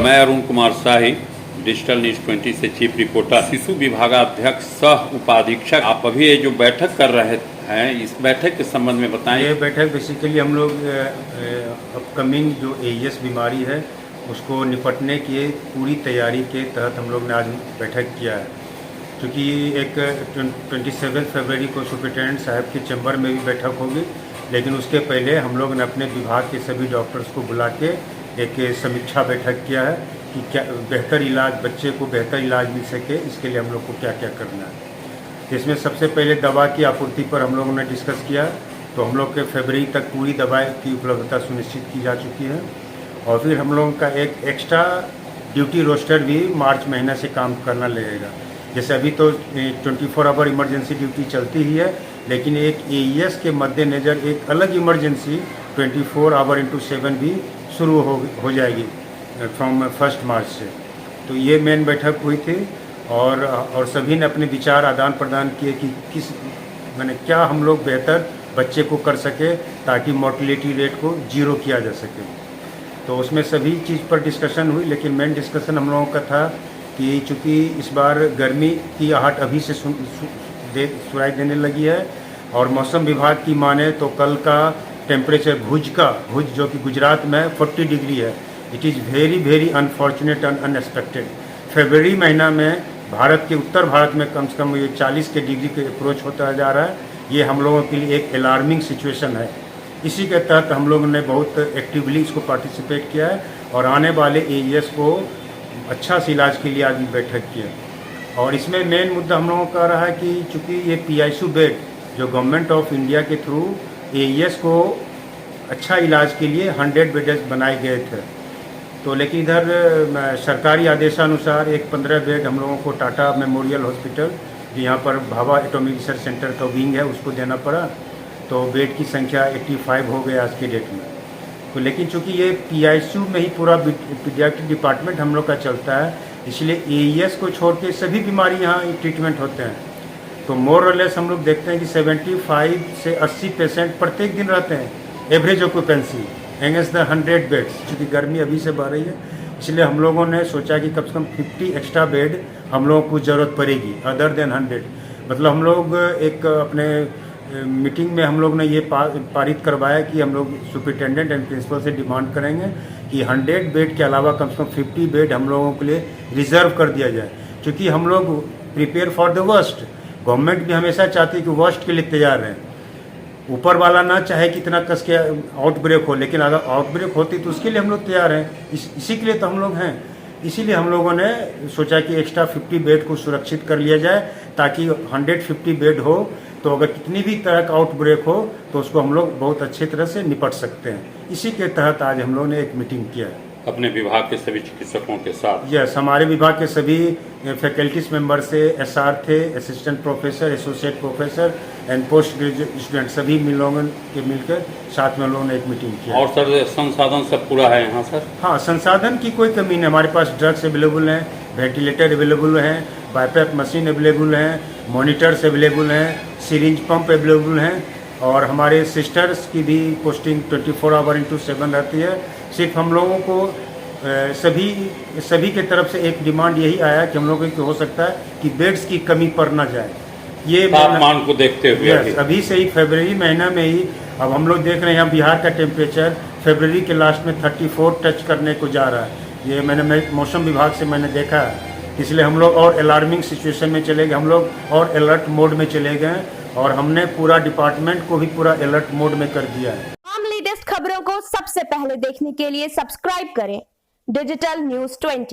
मैं Arun Kumar Shahi, digital news 20 से chief reporter. शिशु विभागाध्यक्ष सह उपाधीक्षक, आप अभी ये जो बैठक कर रहे हैं, इस बैठक के संबंध में बताएं। ये बैठक बेसिकली हम लोग अपकमिंग जो एईएस बीमारी है उसको निपटने की पूरी तैयारी के तहत हम लोग ने आज बैठक किया है। क्योंकि एक 27 फरवरी को सुपरिटेंडेंट साहब के चैम्बर में भी बैठक होगी, लेकिन उसके पहले हम लोग ने अपने विभाग के सभी डॉक्टर्स को बुला के एक समीक्षा बैठक किया है कि क्या बेहतर इलाज, बच्चे को बेहतर इलाज मिल सके, इसके लिए हम लोग को क्या क्या करना है। इसमें सबसे पहले दवा की आपूर्ति पर हम लोगों ने डिस्कस किया। तो हम लोग के फरवरी तक पूरी दवाई की उपलब्धता सुनिश्चित की जा चुकी है। और फिर हम लोगों का एक एक्स्ट्रा ड्यूटी रोस्टर भी मार्च महीने से काम करना लगेगा। जैसे अभी तो 24 आवर इमरजेंसी ड्यूटी चलती ही है, लेकिन एक एईएस के मद्देनज़र एक अलग इमरजेंसी 24 आवर इंटू 7 भी शुरू हो जाएगी फ्रॉम 1 मार्च से। तो ये मेन बैठक हुई थी और सभी ने अपने विचार आदान प्रदान किए कि किस क्या हम लोग बेहतर बच्चे को कर सके ताकि मोर्टेलिटी रेट को जीरो किया जा सके। तो उसमें सभी चीज़ पर डिस्कशन हुई, लेकिन मेन डिस्कशन हम लोगों का था कि चूँकि इस बार गर्मी की आहट अभी से सुनाई देने लगी है और मौसम विभाग की माने तो कल का टेम्परेचर भुज जो कि गुजरात में 40 डिग्री है। It is very unfortunate and unexpected. फरवरी महीना में भारत के उत्तर भारत में कम से कम ये 40 के डिग्री के अप्रोच होता जा रहा है। ये हम लोगों के लिए एक अलार्मिंग सिचुएशन है। इसी के तहत हम लोगों ने बहुत एक्टिवली इसको पार्टिसिपेट किया है और आने वाले एईएस को अच्छा से इलाज के लिए आज बैठक की है। और इसमें मेन मुद्दा हम लोगों का रहा है कि चूँकि ये पीआईसीयू बेड जो गवर्नमेंट ऑफ इंडिया के थ्रू एईएस को अच्छा इलाज के लिए 100 बेड्स बनाए गए थे। तो लेकिन इधर सरकारी आदेशानुसार एक 15 बेड हम लोगों को टाटा मेमोरियल हॉस्पिटल, जो यहाँ पर भाभा एटॉमिक रिसर्च सेंटर का विंग है, उसको देना पड़ा। तो बेड की संख्या 85 हो गई आज के डेट में। तो लेकिन चूँकि ये पीआईसीयू में ही पूरा पीडियाट्रिक डिपार्टमेंट हम लोग का चलता है, इसलिए एईएस को छोड़ के सभी बीमारी यहाँ ट्रीटमेंट होते हैं। तो मोर और लेस हम लोग देखते हैं कि 75 से 80 पेशेंट प्रत्येक दिन रहते हैं, average occupancy against the 100 beds. चूँकि गर्मी अभी से बढ़ रही है, इसलिए हम लोगों ने सोचा कि कम से कम 50 एक्स्ट्रा बेड हम लोगों को ज़रूरत पड़ेगी अदर देन 100। मतलब हम लोग एक अपने मीटिंग में हम लोग ने ये पारित करवाया कि हम लोग सुपरिटेंडेंट एंड प्रिंसिपल से डिमांड करेंगे कि 100 बेड के अलावा कम से कम 50 बेड हम लोगों के लिए रिजर्व कर दिया जाए। क्योंकि हम लोग prepare for the worst, government भी हमेशा चाहती है कि वर्स्ट के लिए तैयार रहें। ऊपर वाला ना चाहे कि इतना कस के आउटब्रेक हो, लेकिन अगर आउटब्रेक होती तो उसके लिए हम लोग तैयार हैं। इसी के लिए तो हम लोग हैं। इसीलिए हम लोगों ने सोचा कि एक्स्ट्रा 50 बेड को सुरक्षित कर लिया जाए ताकि 150 बेड हो तो अगर कितनी भी तरह का आउटब्रेक हो तो उसको हम लोग बहुत अच्छी तरह से निपट सकते हैं। इसी के तहत आज हम लोग ने एक मीटिंग किया है अपने विभाग के सभी चिकित्सकों के साथ। यस, हमारे विभाग के सभी फैकल्टीज मेंबर से एसआर थे, assistant professor, associate professor and post graduate student, सभी लोगों के मिलकर साथ में लोगों ने एक मीटिंग किया। और सर संसाधन सब पूरा है यहाँ सर? हाँ, संसाधन की कोई कमी नहीं। हमारे पास ड्रग्स अवेलेबल हैं, वेंटिलेटर अवेलेबल हैं, बाईपैप मशीन अवेलेबल हैं, मॉनिटर्स अवेलेबल हैं, सिरिंज पंप अवेलेबल हैं और हमारे सिस्टर्स की भी पोस्टिंग 24 आवर इंटू 7 रहती है। सिर्फ हम लोगों को सभी के तरफ से एक डिमांड यही आया कि हम लोगों को हो सकता है कि बेड्स की कमी पड़ ना जाए। ये तापमान को देखते हुए अभी से ही फरवरी महीना में ही अब हम लोग देख रहे हैं यहाँ बिहार का टेम्परेचर फरवरी के लास्ट में 34 टच करने को जा रहा है। ये मैंने मौसम विभाग से मैंने देखा है। इसलिए हम लोग और अलार्मिंग सिचुएशन में चले गए, हम लोग और अलर्ट मोड में चले गए और हमने पूरा डिपार्टमेंट को भी पूरा अलर्ट मोड में कर दिया है। हम लेटेस्ट खबरों को सबसे पहले देखने के लिए सब्सक्राइब करें डिजिटल न्यूज 20।